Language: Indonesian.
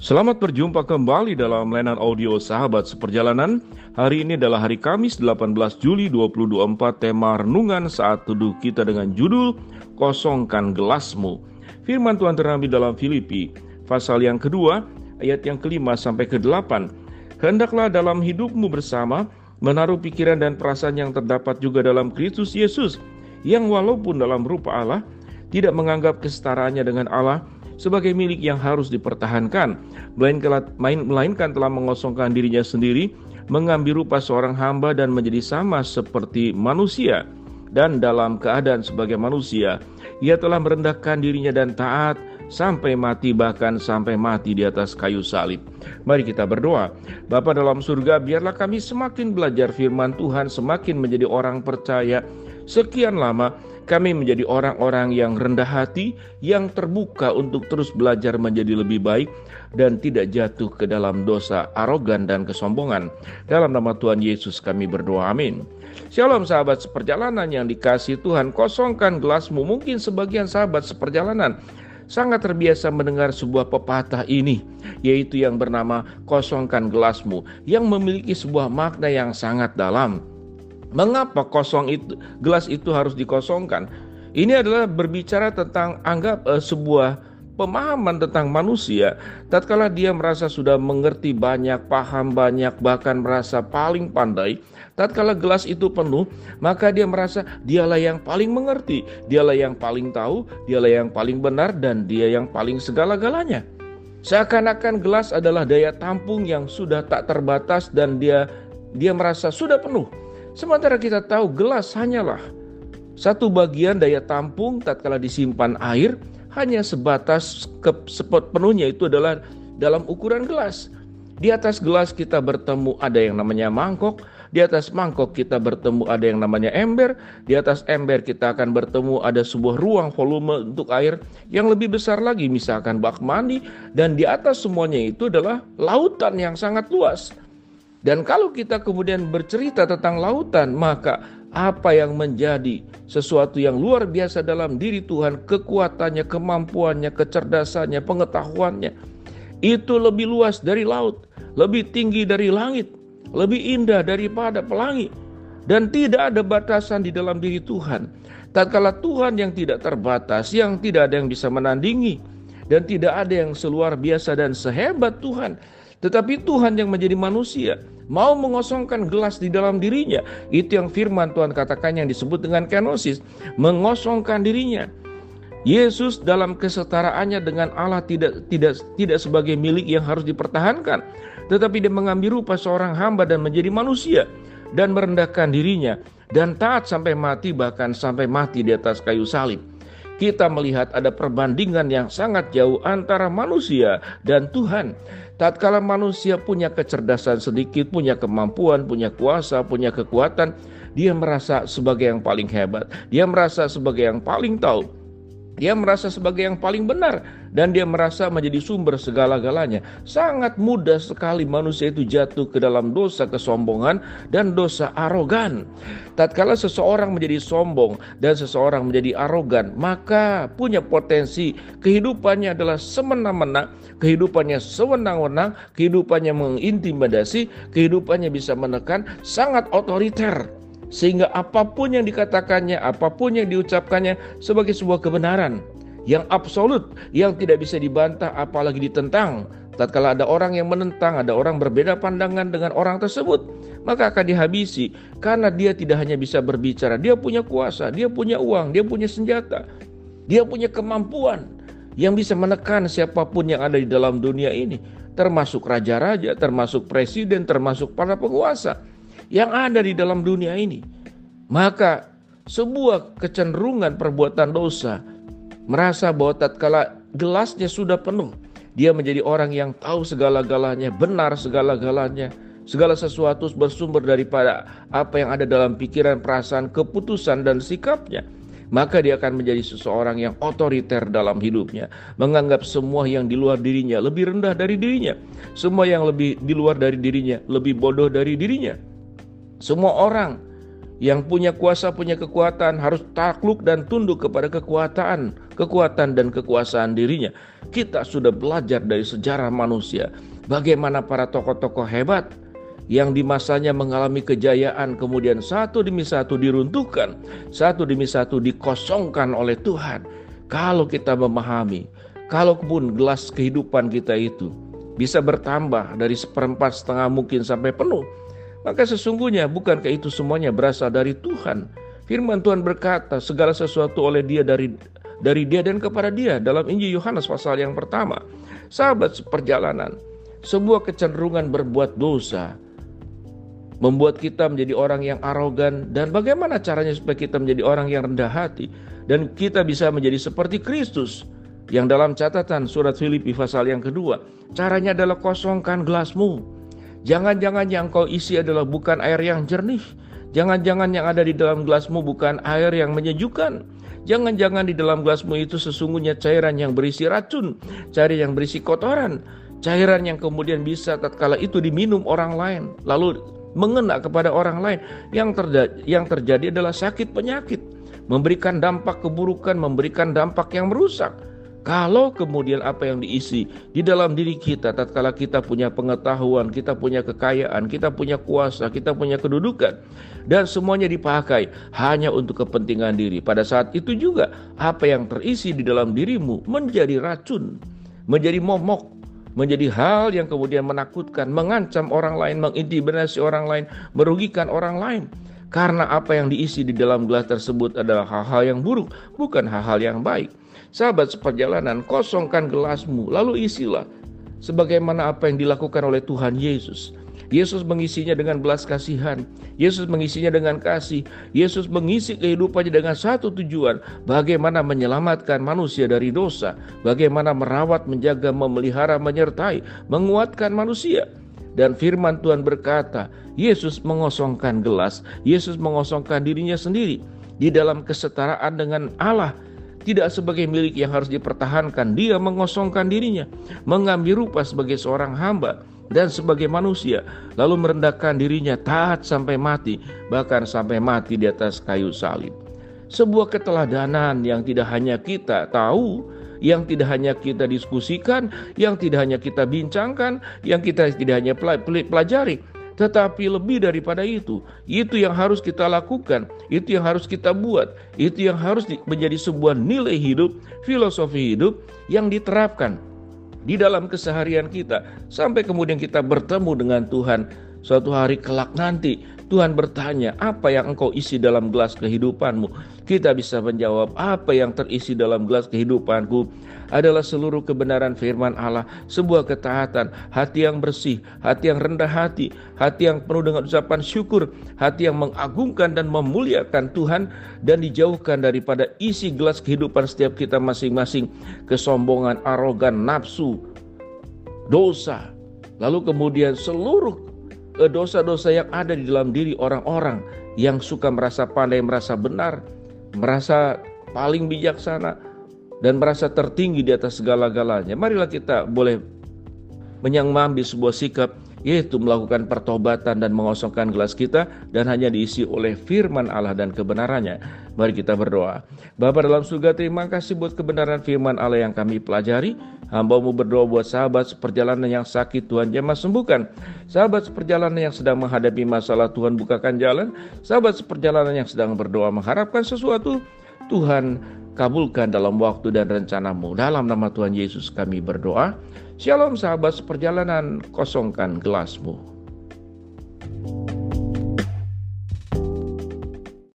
Selamat berjumpa kembali dalam layanan audio Sahabat Seperjalanan. Hari ini adalah hari Kamis 18 Juli 2024. Tema renungan saat teduh kita dengan judul Kosongkan Gelasmu. Firman Tuhan terambil dalam Filipi pasal yang kedua ayat yang kelima sampai ke-8. Hendaklah dalam hidupmu bersama menaruh pikiran dan perasaan yang terdapat juga dalam Kristus Yesus, yang walaupun dalam rupa Allah tidak menganggap kesetaraannya dengan Allah sebagai milik yang harus dipertahankan, melainkan telah mengosongkan dirinya sendiri, mengambil rupa seorang hamba dan menjadi sama seperti manusia. Dan dalam keadaan sebagai manusia, ia telah merendahkan dirinya dan taat sampai mati, bahkan sampai mati di atas kayu salib. Mari kita berdoa. Bapa dalam surga, biarlah kami semakin belajar firman Tuhan, semakin menjadi orang percaya. Sekian lama kami menjadi orang-orang yang rendah hati, yang terbuka untuk terus belajar menjadi lebih baik dan tidak jatuh ke dalam dosa, arogan dan kesombongan. Dalam nama Tuhan Yesus kami berdoa, amin. Shalom sahabat seperjalanan yang dikasihi Tuhan. Kosongkan gelasmu. Mungkin sebagian sahabat seperjalanan sangat terbiasa mendengar sebuah pepatah ini, yaitu yang bernama kosongkan gelasmu, yang memiliki sebuah makna yang sangat dalam. Mengapa gelas itu harus dikosongkan? Ini adalah berbicara tentang sebuah pemahaman tentang manusia. Tatkala dia merasa sudah mengerti banyak, paham banyak, bahkan merasa paling pandai, tatkala gelas itu penuh, maka dia merasa dialah yang paling mengerti, dialah yang paling tahu, dialah yang paling benar, dan dia yang paling segala-galanya. Seakan-akan gelas adalah daya tampung yang sudah tak terbatas dan dia merasa sudah penuh. Sementara kita tahu gelas hanyalah satu bagian daya tampung. Tatkala disimpan air, hanya sebatas sepenuhnya itu adalah dalam ukuran gelas. Di atas gelas kita bertemu ada yang namanya mangkok, di atas mangkok kita bertemu ada yang namanya ember, di atas ember kita akan bertemu ada sebuah ruang volume untuk air yang lebih besar lagi, misalkan bak mandi, dan di atas semuanya itu adalah lautan yang sangat luas. Dan kalau kita kemudian bercerita tentang lautan, maka apa yang menjadi sesuatu yang luar biasa dalam diri Tuhan, kekuatannya, kemampuannya, kecerdasannya, pengetahuannya, itu lebih luas dari laut, lebih tinggi dari langit, lebih indah daripada pelangi. Dan tidak ada batasan di dalam diri Tuhan. Tatkala Tuhan yang tidak terbatas, yang tidak ada yang bisa menandingi, dan tidak ada yang seluar biasa dan sehebat Tuhan. Tetapi Tuhan yang menjadi manusia mau mengosongkan gelas di dalam dirinya. Itu yang firman Tuhan katakan yang disebut dengan kenosis, mengosongkan dirinya. Yesus dalam kesetaraannya dengan Allah tidak sebagai milik yang harus dipertahankan, tetapi dia mengambil rupa seorang hamba dan menjadi manusia dan merendahkan dirinya dan taat sampai mati, bahkan sampai mati di atas kayu salib. Kita melihat ada perbandingan yang sangat jauh antara manusia dan Tuhan. Tatkala manusia punya kecerdasan sedikit, punya kemampuan, punya kuasa, punya kekuatan, dia merasa sebagai yang paling hebat, dia merasa sebagai yang paling tahu, dia merasa sebagai yang paling benar, dan dia merasa menjadi sumber segala-galanya. Sangat mudah sekali manusia itu jatuh ke dalam dosa kesombongan dan dosa arogan. Tatkala seseorang menjadi sombong dan seseorang menjadi arogan, maka punya potensi kehidupannya adalah semena-mena, kehidupannya sewenang-wenang, kehidupannya mengintimidasi, kehidupannya bisa menekan, sangat otoriter. Sehingga apapun yang dikatakannya, apapun yang diucapkannya sebagai sebuah kebenaran yang absolut, yang tidak bisa dibantah apalagi ditentang. Tatkala ada orang yang menentang, ada orang berbeda pandangan dengan orang tersebut, maka akan dihabisi. Karena dia tidak hanya bisa berbicara, dia punya kuasa, dia punya uang, dia punya senjata, dia punya kemampuan yang bisa menekan siapapun yang ada di dalam dunia ini, termasuk raja-raja, termasuk presiden, termasuk para penguasa yang ada di dalam dunia ini. Maka sebuah kecenderungan perbuatan dosa, merasa bahwa tatkala gelasnya sudah penuh, dia menjadi orang yang tahu segala-galanya, benar segala-galanya, segala sesuatu bersumber daripada apa yang ada dalam pikiran, perasaan, keputusan dan sikapnya. Maka dia akan menjadi seseorang yang otoriter dalam hidupnya, menganggap semua yang di luar dirinya lebih rendah dari dirinya, semua yang lebih di luar dari dirinya lebih bodoh dari dirinya. Semua orang Yang punya kuasa, punya kekuatan harus takluk dan tunduk kepada kekuatan dan kekuasaan dirinya. Kita sudah belajar dari sejarah manusia bagaimana para tokoh-tokoh hebat yang di masanya mengalami kejayaan, kemudian satu demi satu diruntuhkan, satu demi satu dikosongkan oleh Tuhan. Kalau kita memahami, kalaupun gelas kehidupan kita itu bisa bertambah dari 1/4 setengah mungkin sampai penuh, maka sesungguhnya bukankah itu semuanya berasal dari Tuhan? Firman Tuhan berkata segala sesuatu oleh Dia, dari Dia dan kepada Dia dalam Injil Yohanes pasal yang pertama. Sahabat seperjalanan, sebuah kecenderungan berbuat dosa membuat kita menjadi orang yang arogan. Dan bagaimana caranya supaya kita menjadi orang yang rendah hati dan kita bisa menjadi seperti Kristus? Yang dalam catatan surat Filipi pasal yang kedua, caranya adalah kosongkan gelasmu. Jangan-jangan yang kau isi adalah bukan air yang jernih. Jangan-jangan yang ada di dalam gelasmu bukan air yang menyejukkan. Jangan-jangan di dalam gelasmu itu sesungguhnya cairan yang berisi racun, cairan yang berisi kotoran, cairan yang kemudian bisa tatkala itu diminum orang lain, lalu mengena kepada orang lain. Yang terjadi adalah sakit penyakit, memberikan dampak keburukan, memberikan dampak yang merusak. Kalau kemudian apa yang diisi di dalam diri kita tatkala kita punya pengetahuan, kita punya kekayaan, kita punya kuasa, kita punya kedudukan, dan semuanya dipakai hanya untuk kepentingan diri, pada saat itu juga apa yang terisi di dalam dirimu menjadi racun, menjadi momok, menjadi hal yang kemudian menakutkan, mengancam orang lain, mengintimidasi orang lain, merugikan orang lain. Karena apa yang diisi di dalam gelas tersebut adalah hal-hal yang buruk, bukan hal-hal yang baik. Sahabat seperjalanan, kosongkan gelasmu, lalu isilah sebagaimana apa yang dilakukan oleh Tuhan Yesus. Yesus mengisinya dengan belas kasihan, Yesus mengisinya dengan kasih, Yesus mengisi kehidupannya dengan satu tujuan, bagaimana menyelamatkan manusia dari dosa, bagaimana merawat, menjaga, memelihara, menyertai, menguatkan manusia. Dan firman Tuhan berkata, Yesus mengosongkan gelas, Yesus mengosongkan dirinya sendiri di dalam kesetaraan dengan Allah. Tidak sebagai milik yang harus dipertahankan, Dia mengosongkan dirinya, mengambil rupa sebagai seorang hamba dan sebagai manusia, lalu merendahkan dirinya taat sampai mati, bahkan sampai mati di atas kayu salib. Sebuah keteladanan yang tidak hanya kita tahu, yang tidak hanya kita diskusikan, yang tidak hanya kita bincangkan, yang kita tidak hanya pelajari, tetapi lebih daripada itu yang harus kita lakukan, itu yang harus kita buat, itu yang harus menjadi sebuah nilai hidup, filosofi hidup yang diterapkan di dalam keseharian kita, sampai kemudian kita bertemu dengan Tuhan suatu hari kelak nanti. Tuhan bertanya, apa yang engkau isi dalam gelas kehidupanmu? Kita bisa menjawab, apa yang terisi dalam gelas kehidupanku adalah seluruh kebenaran firman Allah, sebuah ketaatan, hati yang bersih, hati yang rendah hati, hati yang penuh dengan ucapan syukur, hati yang mengagungkan dan memuliakan Tuhan, dan dijauhkan daripada isi gelas kehidupan setiap kita masing-masing, kesombongan, arogan, nafsu, dosa, lalu kemudian seluruh dosa-dosa yang ada di dalam diri orang-orang yang suka merasa pandai, merasa benar, merasa paling bijaksana, dan merasa tertinggi di atas segala-galanya. Marilah kita boleh mengambil sebuah sikap, yaitu melakukan pertobatan dan mengosongkan gelas kita, dan hanya diisi oleh firman Allah dan kebenarannya. Mari kita berdoa. Bapa dalam surga, terima kasih buat kebenaran firman Allah yang kami pelajari. Hamba-Mu berdoa buat sahabat seperjalanan yang sakit, Tuhan jamah sembuhkan. Sahabat seperjalanan yang sedang menghadapi masalah, Tuhan bukakan jalan. Sahabat seperjalanan yang sedang berdoa mengharapkan sesuatu, Tuhan kabulkan dalam waktu dan rencana-Mu. Dalam nama Tuhan Yesus kami berdoa. Shalom sahabat seperjalanan, kosongkan gelasmu.